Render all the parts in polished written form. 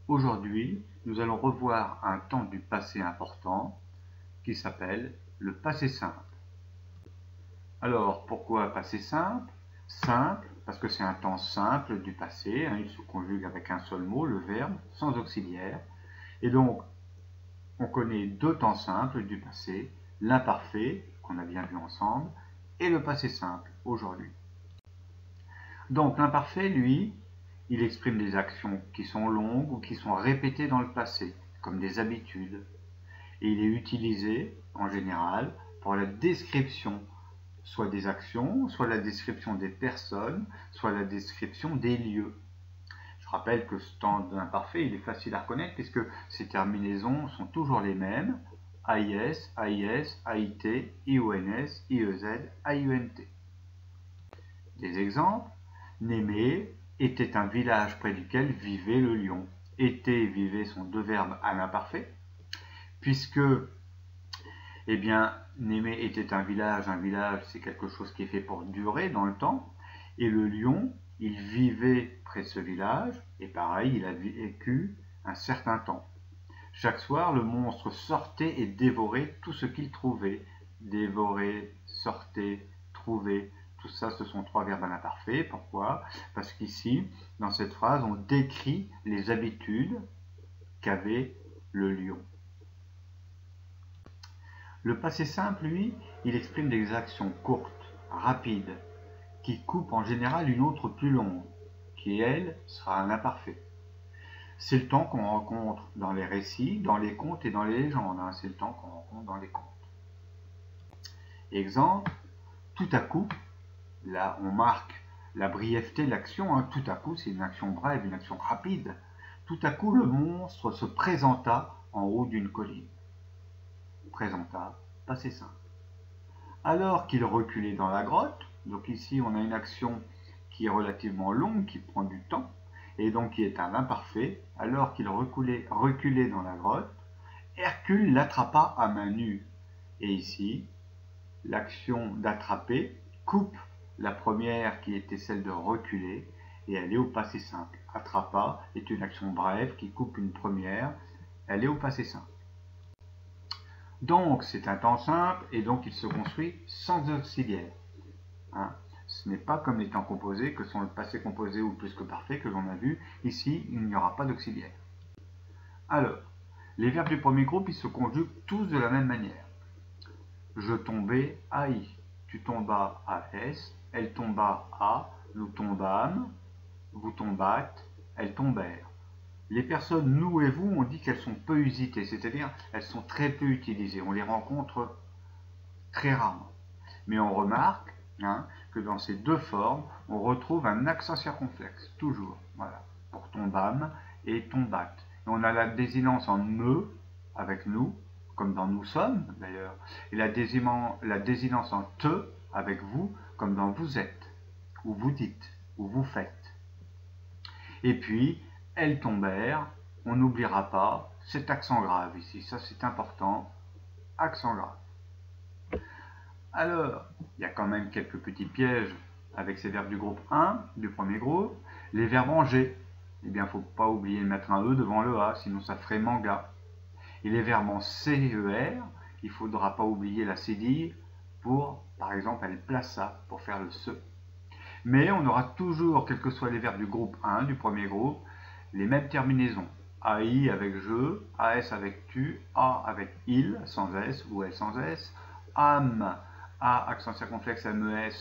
Aujourd'hui, nous allons revoir un temps du passé important qui s'appelle le passé simple. Alors, pourquoi passé simple? Simple, parce que c'est un temps simple du passé, il se conjugue avec un seul mot, le verbe, sans auxiliaire. Et donc, on connaît deux temps simples du passé, l'imparfait, qu'on a bien vu ensemble, et le passé simple, aujourd'hui. Donc, l'imparfait, lui, il exprime des actions qui sont longues ou qui sont répétées dans le passé, comme des habitudes. Et il est utilisé, en général, pour la description, soit des actions, soit la description des personnes, soit la description des lieux. Je rappelle que ce temps d'imparfait, il est facile à reconnaître puisque ces terminaisons sont toujours les mêmes. AIS, AIS, AIT, IONS, IEZ, AIUNT. Des exemples. Némée était un village près duquel vivait le lion. Était et vivait sont deux verbes à l'imparfait, puisque, eh bien, Némée était un village c'est quelque chose qui est fait pour durer dans le temps, et le lion, il vivait près de ce village, et pareil, il a vécu un certain temps. Chaque soir, le monstre sortait et dévorait tout ce qu'il trouvait. Dévorer, sortait, trouver, tout ça, ce sont trois verbes à l'imparfait. Pourquoi? Parce qu'ici, dans cette phrase, on décrit les habitudes qu'avait le lion. Le passé simple, lui, il exprime des actions courtes, rapides, qui coupent en général une autre plus longue, qui, elle, sera un imparfait. C'est le temps qu'on rencontre dans les récits, dans les contes et dans les légendes. C'est le temps qu'on rencontre dans les contes. Exemple, tout à coup, là on marque la brièveté de l'action. Tout à coup, c'est une action brève, une action rapide. Tout à coup, le monstre se présenta en haut d'une colline. Présenta, passé simple. Alors qu'il reculait dans la grotte, donc ici on a une action qui est relativement longue, qui prend du temps, et donc qui est un imparfait, alors qu'il reculait dans la grotte, Hercule l'attrapa à main nue. Et ici, l'action d'attraper coupe la première qui était celle de reculer, et elle est au passé simple. Attrapa est une action brève qui coupe une première, elle est au passé simple. Donc c'est un temps simple, et donc il se construit sans auxiliaire. Ce n'est pas comme les temps composés que sont le passé composé ou plus que parfait que l'on a vu. Ici, il n'y aura pas d'auxiliaire. Alors, les verbes du premier groupe, ils se conjuguent tous de la même manière. Je tombais à I, tu tombas à S, elle tomba à, nous tombâmes, vous tombâtes, elles tombèrent. Les personnes nous et vous, on dit qu'elles sont peu usitées, c'est-à-dire elles sont très peu utilisées. On les rencontre très rarement. Mais on remarque que dans ces deux formes, on retrouve un accent circonflexe, toujours, voilà, pour tombâmes et tombates. Et on a la désinence en me, avec nous, comme dans nous sommes d'ailleurs, et la désinence en te, avec vous, comme dans vous êtes, ou vous dites, ou vous faites. Et puis, elles tombèrent, on n'oubliera pas cet accent grave ici, ça c'est important, accent grave. Alors, il y a quand même quelques petits pièges avec ces verbes du groupe 1, du premier groupe. Les verbes en G, eh bien, il ne faut pas oublier de mettre un E devant le A, sinon ça ferait manga. Et les verbes en CER, il ne faudra pas oublier la cédille pour, par exemple, elle plaça, pour faire le se. Mais on aura toujours, quels que soient les verbes du groupe 1, du premier groupe, les mêmes terminaisons. AI avec je, AS avec tu, A avec il, sans S, ou elle sans S, âme, A, accent circonflexe, MES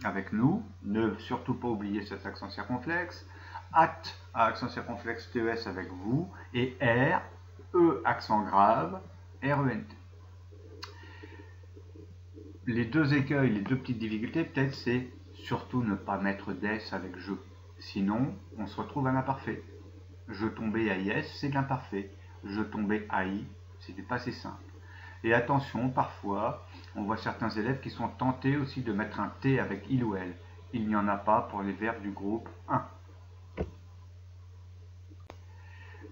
avec nous, ne surtout pas oublier cet accent circonflexe, at, A, accent circonflexe, TES avec vous, et R, E, accent grave, RENT. Les deux écueils, les deux petites difficultés, peut-être, c'est surtout ne pas mettre des avec je. Sinon, on se retrouve à l'imparfait. Je tombais à IS, c'est de l'imparfait. Je tombais à I, c'est du passé simple. Et attention, parfois, on voit certains élèves qui sont tentés aussi de mettre un T avec il ou elle. Il n'y en a pas pour les verbes du groupe 1.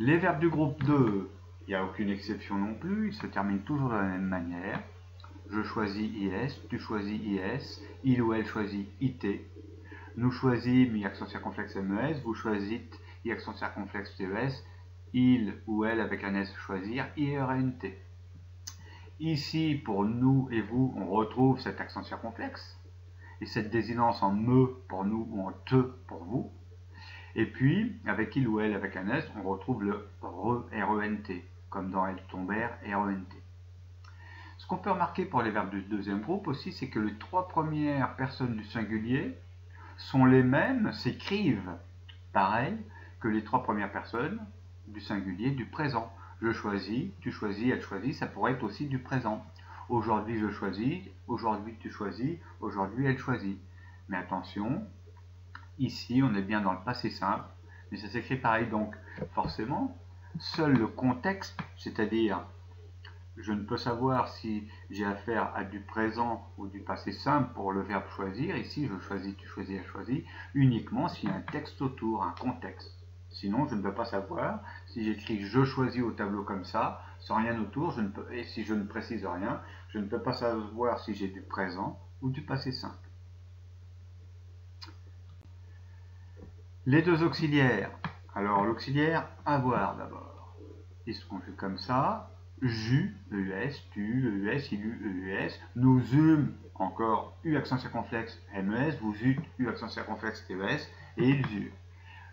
Les verbes du groupe 2, il n'y a aucune exception non plus, ils se terminent toujours de la même manière. Je choisis IS, tu choisis IS, il ou elle choisit IT. Nous choisissons I accent circonflexe MES, vous choisissez I accent circonflexe TES, il ou elle avec un S, choisir, IRNT. Ici, pour nous et vous, on retrouve cet accent circonflexe et cette désinence en me pour nous ou en te pour vous. Et puis, avec il ou elle avec un S, on retrouve le RENT, comme dans elle tombèrent, RENT. Ce qu'on peut remarquer pour les verbes du deuxième groupe aussi, c'est que les trois premières personnes du singulier sont les mêmes, s'écrivent pareil que les trois premières personnes du singulier du présent. Je choisis, tu choisis, elle choisit, ça pourrait être aussi du présent. Aujourd'hui je choisis, aujourd'hui tu choisis, aujourd'hui elle choisit. Mais attention, ici on est bien dans le passé simple, mais ça s'écrit pareil, donc forcément, seul le contexte, c'est-à-dire je ne peux savoir si j'ai affaire à du présent ou du passé simple pour le verbe choisir. Ici, je choisis, tu choisis, elle choisit, uniquement s'il y a un texte autour, un contexte. Sinon, je ne peux pas savoir. Si j'écris je choisis au tableau comme ça, sans rien autour, et si je ne précise rien, je ne peux pas savoir si j'ai du présent ou du passé simple. Les deux auxiliaires. Alors, l'auxiliaire avoir d'abord. Il se conjugue comme ça. J'eus, EUS, tu, EUS, il eut, EUS. Nous eûmes, encore U accent circonflexe, MES. Vous eûtes, U accent circonflexe, TES. Et ils eurent.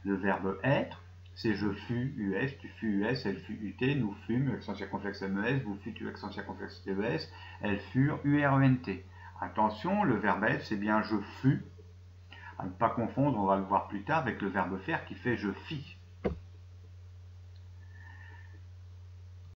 Le verbe être, c'est je fus, US, tu fus, US, elle fut, UT, nous fûmes, accent circonflexe, MES, vous fûtes, U accent circonflexe, TES, elles furent, URENT. Attention, le verbe être, c'est bien je fus. À ne pas confondre, on va le voir plus tard, avec le verbe faire qui fait je fis.